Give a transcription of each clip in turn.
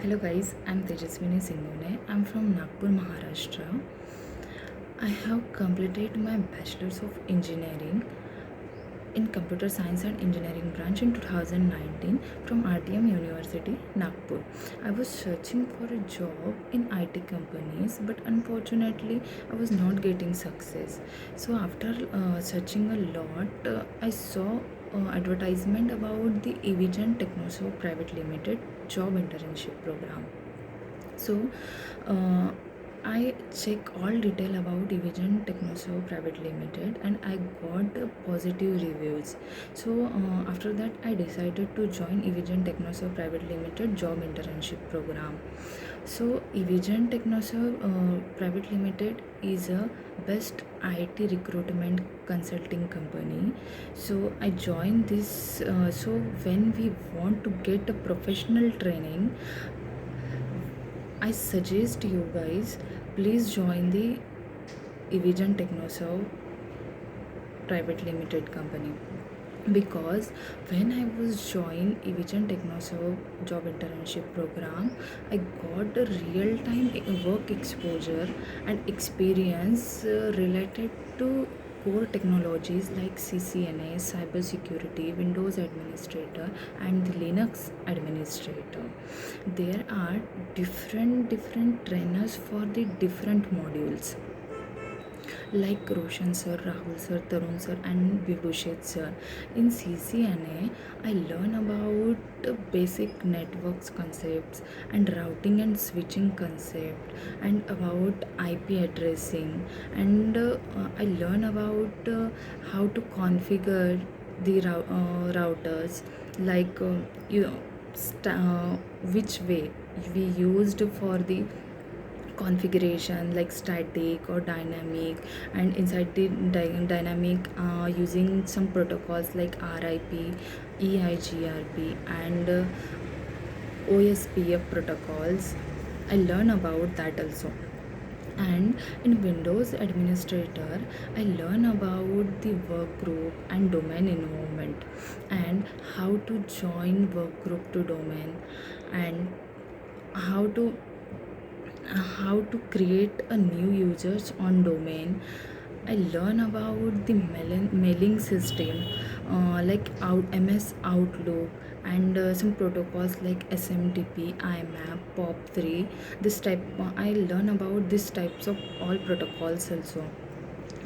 Hello guys, I'm Tejaswini Singhone. I'm from Nagpur, Maharashtra. I have completed my Bachelor's of Engineering in Computer Science and Engineering branch in 2019 from RTM University, Nagpur. I was searching for a job in IT companies, but unfortunately, I was not getting success. So after searching a lot, I saw advertisement about the Evigen Technoso Private Limited job internship program. So uh, I check all detail about Division Technoso Private Limited and I got positive reviews. So after that I decided to join Evigen Technoso Private Limited job internship program. So Evigen Technoso Private Limited is a best IT recruitment consulting company. So I joined this. So when we want to get a professional training, I suggest you guys please join the Evigen Technoserve Private Limited company, because when I was joined Evigen Technoserve job internship program, I got a real time work exposure and experience related to core technologies like CCNA, cybersecurity, Windows administrator, and the Linux administrator. There are different trainers for the different modules like Roshan sir, Rahul sir, Tarun sir, and Vibhushet sir. In CCNA, I learn about basic networks concepts and routing and switching concept, and about IP addressing, and I learn about how to configure the routers, like which way we used for the configuration, like static or dynamic, and inside the dynamic using some protocols like RIP, EIGRP, and OSPF protocols. I learn about that also. And in Windows administrator, I learn about the work group and domain involvement, and how to join work group to domain, and how to create a new users on domain. I learn about the mailing system, like MS Outlook, and some protocols like SMTP, IMAP, POP3. This type I learn about these types of all protocols also.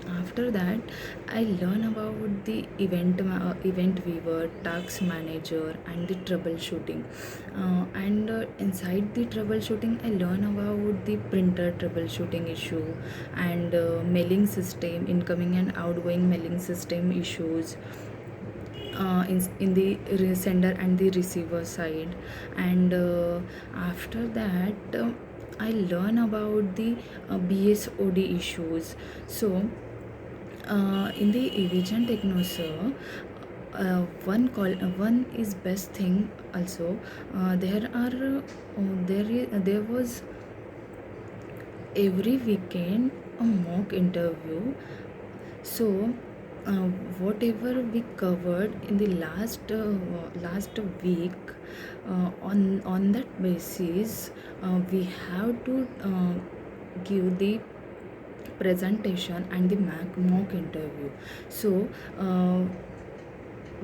After that, I learn about the event viewer, task manager, and the troubleshooting. And inside the troubleshooting, I learn about the printer troubleshooting issue, and mailing system, incoming and outgoing mailing system issues, in the sender and the receiver side. And after that, I learn about the BSOD issues. So in the Evigen Technoser, one is best thing also. There was every weekend a mock interview. So whatever we covered in the last week, on that basis, we have to give the presentation and the mock interview. So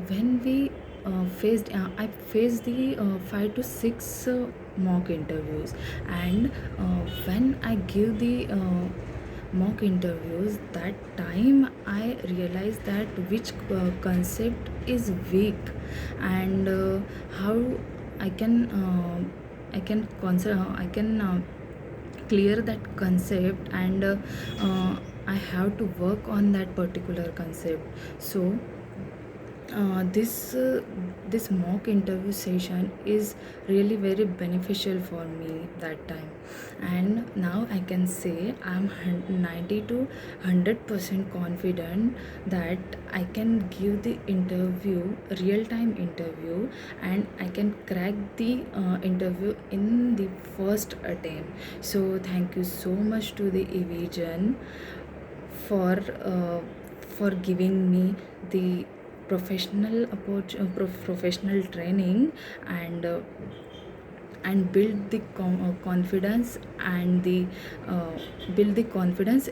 when we I faced the 5 to 6 mock interviews, and when I give the mock interviews, that time I realized that which concept is weak, and how I can clear that concept, and I have to work on that particular concept. So this mock interview session is really very beneficial for me that time. And now I can say I'm 90 to 100% confident that I can give the interview, real time interview, and I can crack the interview in the first attempt. So thank you so much to the Evigen for uh, for giving me the professional training, and and confidence and the build the confidence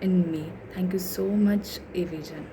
in me. Thank you so much, Avijan.